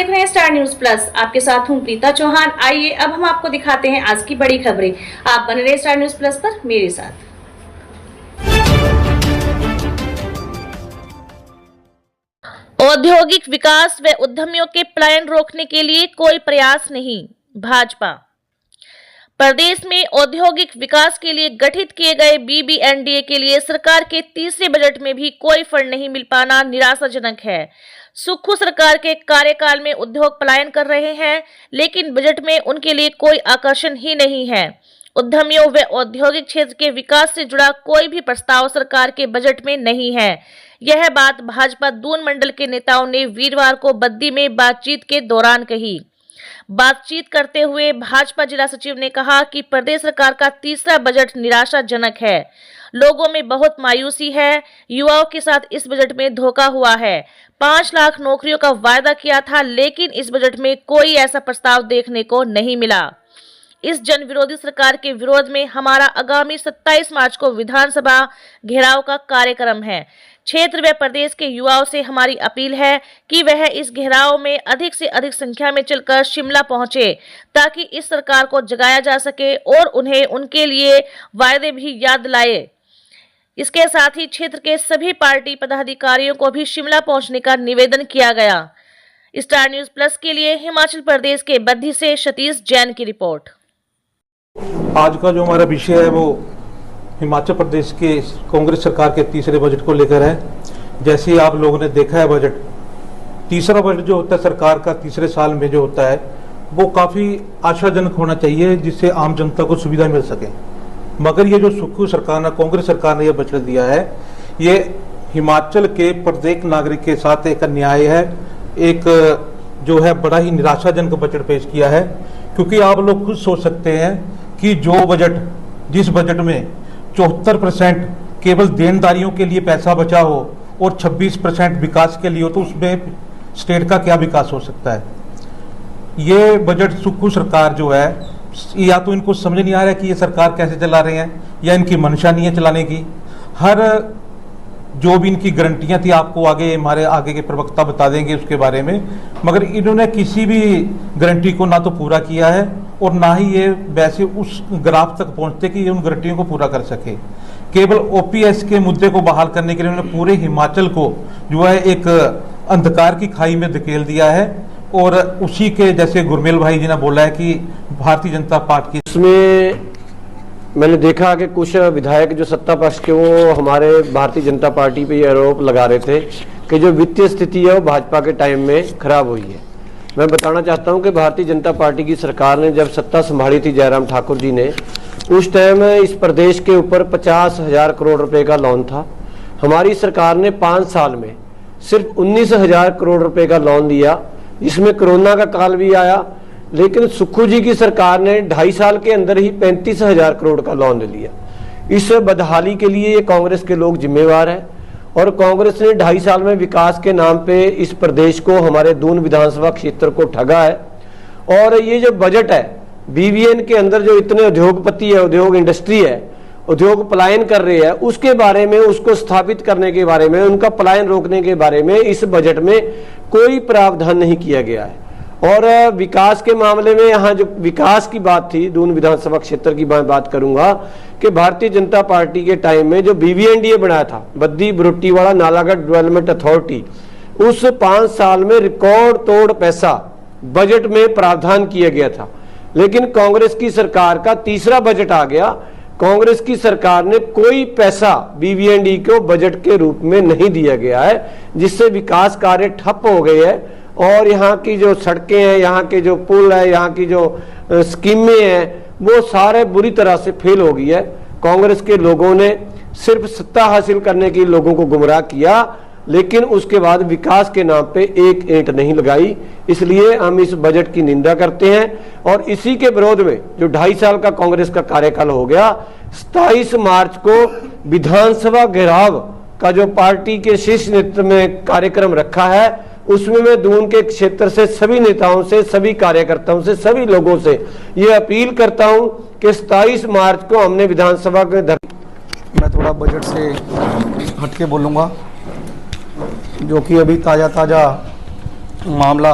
देख रहे हैं स्टार न्यूज प्लस। आपके साथ हूं प्रीता चौहान। आइए अब हम आपको दिखाते हैं आज की बड़ी खबरें। आप बने रहे स्टार न्यूज प्लस पर मेरे साथ। औद्योगिक विकास व उद्यमियों के पलायन रोकने के लिए कोई प्रयास नहीं। भाजपा प्रदेश में औद्योगिक विकास के लिए गठित किए गए बीबीएनडीए के लिए सरकार के तीसरे बजट में भी कोई फंड नहीं मिल पाना निराशाजनक है। सुक्खू सरकार के कार्यकाल में उद्योग पलायन कर रहे हैं, लेकिन बजट में उनके लिए कोई आकर्षण ही नहीं है। उद्यमियों व औद्योगिक क्षेत्र के विकास से जुड़ा कोई भी प्रस्ताव सरकार के बजट में नहीं है। यह बात भाजपा दून मंडल के नेताओं ने वीरवार को बद्दी में बातचीत के दौरान कही। बातचीत करते हुए भाजपा जिला सचिव ने कहा कि प्रदेश सरकार का तीसरा बजट निराशाजनक है। लोगों में बहुत मायूसी है। युवाओं के साथ इस बजट में धोखा हुआ है। 5 लाख नौकरियों का वायदा किया था, लेकिन इस बजट में कोई ऐसा प्रस्ताव देखने को नहीं मिला। इस जन विरोधी सरकार के विरोध में हमारा आगामी 27 मार्च को विधानसभा घेराव का कार्यक्रम है। क्षेत्र व प्रदेश के युवाओं से हमारी अपील है कि वह इस घेराव में अधिक से अधिक संख्या में चलकर शिमला पहुंचे, ताकि इस सरकार को जगाया जा सके और उन्हें उनके लिए वायदे भी याद लाए। इसके साथ ही क्षेत्र के सभी पार्टी पदाधिकारियों को भी शिमला पहुंचने का निवेदन किया गया। स्टार न्यूज प्लस के लिए हिमाचल प्रदेश के बद्दी से सतीश जैन की रिपोर्ट। आज का जो हमारा विषय है वो हिमाचल प्रदेश के कांग्रेस सरकार के तीसरे बजट को लेकर है। जैसे आप लोगों ने देखा है, बजट तीसरा बजट जो होता है सरकार का तीसरे साल में जो होता है वो काफ़ी आशाजनक होना चाहिए, जिससे आम जनता को सुविधा मिल सके। मगर ये जो सुक्खू सरकार ने, कांग्रेस सरकार ने यह बजट दिया है, ये हिमाचल के प्रत्येक नागरिक के साथ एक अन्याय है। एक जो है बड़ा ही निराशाजनक बजट पेश किया है, क्योंकि आप लोग खुद सोच सकते हैं कि जिस बजट में 74% केवल देनदारियों के लिए पैसा बचा हो और 26% विकास के लिए हो, तो उसमें स्टेट का क्या विकास हो सकता है। ये बजट सुक्खू सरकार जो है, या तो इनको समझ नहीं आ रहा है कि ये सरकार कैसे चला रहे हैं, या इनकी मंशा नहीं है चलाने की। हर जो भी इनकी गारंटियां थी, आपको हमारे आगे के प्रवक्ता बता देंगे उसके बारे में, मगर इन्होंने किसी भी गारंटी को ना तो पूरा किया है और ना ही ये वैसे उस ग्राफ तक पहुंचते कि ये उन गारंटियों को पूरा कर सके। केवल ओपीएस के मुद्दे को बहाल करने के लिए उन्होंने पूरे हिमाचल को जो है एक अंधकार की खाई में धकेल दिया है। और उसी के जैसे गुरमेल भाई जी ने बोला है कि भारतीय जनता पार्टी, इसमें मैंने देखा कि कुछ विधायक जो सत्ता पक्ष के वो हमारे भारतीय जनता पार्टी पे ये आरोप लगा रहे थे कि जो वित्तीय स्थिति है वो भाजपा के टाइम में खराब हुई है। मैं बताना चाहता हूं कि भारतीय जनता पार्टी की सरकार ने जब सत्ता संभाली थी जयराम ठाकुर जी ने, उस टाइम इस प्रदेश के ऊपर 50,000 करोड़ रुपए का लोन था। हमारी सरकार ने 5 साल में सिर्फ 19,000 करोड़ रुपए का लोन दिया, जिसमें कोरोना का काल भी आया। लेकिन सुक्खू जी की सरकार ने 2.5 साल के अंदर ही 35,000 करोड़ का लोन ले लिया। इस बदहाली के लिए ये कांग्रेस के लोग जिम्मेवार हैं, और कांग्रेस ने 2.5 साल में विकास के नाम पे इस प्रदेश को, हमारे दून विधानसभा क्षेत्र को ठगा है। और ये जो बजट है, बीबीएन के अंदर जो इतने उद्योगपति है, उद्योग इंडस्ट्री है, उद्योग पलायन कर रहे हैं, उसके बारे में, उसको स्थापित करने के बारे में, उनका पलायन रोकने के बारे में इस बजट में कोई प्रावधान नहीं किया गया है। और विकास के मामले में यहाँ जो विकास की बात थी, दून विधानसभा क्षेत्र की मैं बात करूंगा कि भारतीय जनता पार्टी के टाइम में जो बीबीएनडीए बनाया था, बद्दी बरोटीवाला नालागढ़ डेवलपमेंट अथॉरिटी, उस 5 साल में रिकॉर्ड तोड़ पैसा बजट में प्रावधान किया गया था। लेकिन कांग्रेस की सरकार का तीसरा बजट आ गया, कांग्रेस की सरकार ने कोई पैसा बीबीएनडीए को बजट के रूप में नहीं दिया गया है, जिससे विकास कार्य ठप हो गए हैं। और यहाँ की जो सड़कें हैं, यहाँ के जो पुल है, यहाँ की जो स्कीमें हैं, वो सारे बुरी तरह से फेल हो गई है। कांग्रेस के लोगों ने सिर्फ सत्ता हासिल करने के लोगों को गुमराह किया, लेकिन उसके बाद विकास के नाम पे एक ईंट नहीं लगाई। इसलिए हम इस बजट की निंदा करते हैं और इसी के विरोध में जो 2.5 साल का कांग्रेस का कार्यकाल हो गया, 27 मार्च को विधानसभा घेराव का जो पार्टी के शीर्ष नेतृत्व में कार्यक्रम रखा है, उसमें मैं दून के क्षेत्र से सभी नेताओं से, सभी कार्यकर्ताओं से, सभी लोगों से ये अपील करता हूं कि 27 मार्च को हमने विधानसभा के मैं थोड़ा बजट से हटके बोलूँगा, जो कि अभी ताज़ा मामला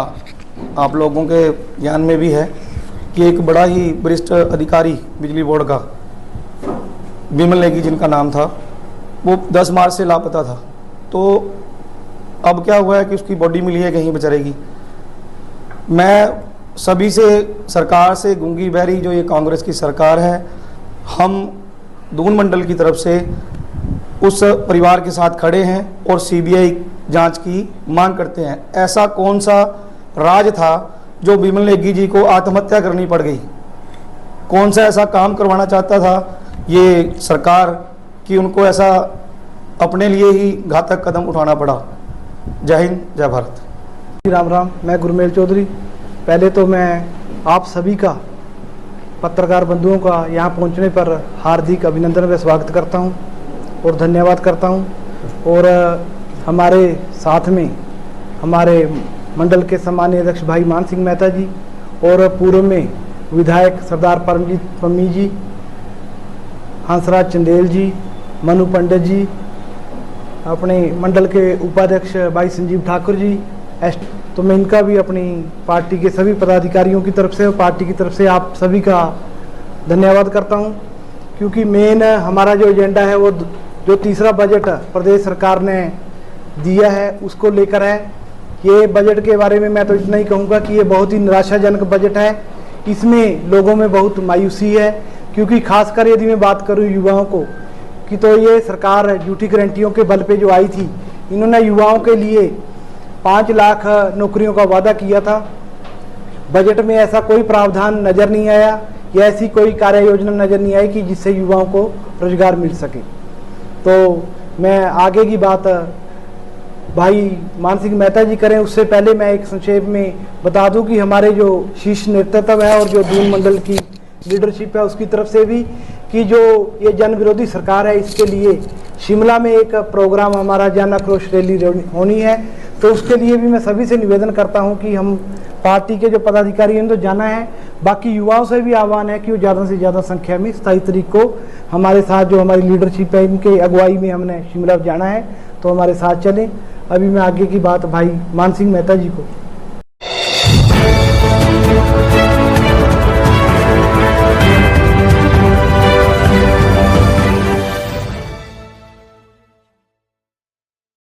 आप लोगों के ज्ञान में भी है कि एक बड़ा ही वरिष्ठ अधिकारी बिजली बोर्ड का, बिमल नेगी जिनका नाम था, वो 10 मार्च से लापता था। तो अब क्या हुआ है कि उसकी बॉडी मिली है कहीं बेचारे की। मैं सभी से, सरकार से, गूंगी बहरी जो ये कांग्रेस की सरकार है, हम दून मंडल की तरफ से उस परिवार के साथ खड़े हैं और सीबीआई जांच की मांग करते हैं। ऐसा कौन सा राज था जो बिमल नेगी जी को आत्महत्या करनी पड़ गई? कौन सा ऐसा काम करवाना चाहता था ये सरकार कि उनको ऐसा अपने लिए ही घातक कदम उठाना पड़ा? जय हिंद, जय भारत। राम राम। मैं गुरमेल चौधरी। पहले तो मैं आप सभी का, पत्रकार बंधुओं का यहाँ पहुँचने पर हार्दिक अभिनंदन व स्वागत करता हूँ और धन्यवाद करता हूँ। और हमारे साथ में हमारे मंडल के सम्मानीय अध्यक्ष भाई मान सिंह मेहता जी और पूर्व में विधायक सरदार परमजीत पम्मी जी, हंसराज चंदेल जी, मनु पंडित जी, अपने मंडल के उपाध्यक्ष भाई संजीव ठाकुर जी, तो मैं इनका भी अपनी पार्टी के सभी पदाधिकारियों की तरफ से और पार्टी की तरफ से आप सभी का धन्यवाद करता हूं। क्योंकि मेन हमारा जो एजेंडा है वो जो तीसरा बजट प्रदेश सरकार ने दिया है उसको लेकर है। ये बजट के बारे में मैं तो इतना ही कहूँगा कि ये बहुत ही निराशाजनक बजट है। इसमें लोगों में बहुत मायूसी है, क्योंकि खासकर यदि मैं बात करूँ युवाओं को कि तो ये सरकार झूठी गारंटियों के बल पे जो आई थी, इन्होंने युवाओं के लिए 5 लाख नौकरियों का वादा किया था। बजट में ऐसा कोई प्रावधान नज़र नहीं आया या ऐसी कोई कार्य योजना नज़र नहीं आई कि जिससे युवाओं को रोजगार मिल सके। तो मैं आगे की बात भाई मान सिंह मेहता जी करें उससे पहले मैं एक संक्षेप में बता दूं कि हमारे जो शीर्ष नेतृत्व है और जो दून मंडल की लीडरशिप है उसकी तरफ से भी कि जो ये जन विरोधी सरकार है, इसके लिए शिमला में एक प्रोग्राम हमारा जन आक्रोश रैली होनी है। तो उसके लिए भी मैं सभी से निवेदन करता हूं कि हम पार्टी के जो पदाधिकारी हैं तो जाना है, बाकी युवाओं से भी आह्वान है कि वो ज़्यादा से ज़्यादा संख्या में 27 तारीख को हमारे साथ जो हमारी लीडरशिप है इनके अगुवाई में हमने शिमला जाना है, तो हमारे साथ चलें। अभी मैं आगे की बात भाई मान सिंह मेहता जी को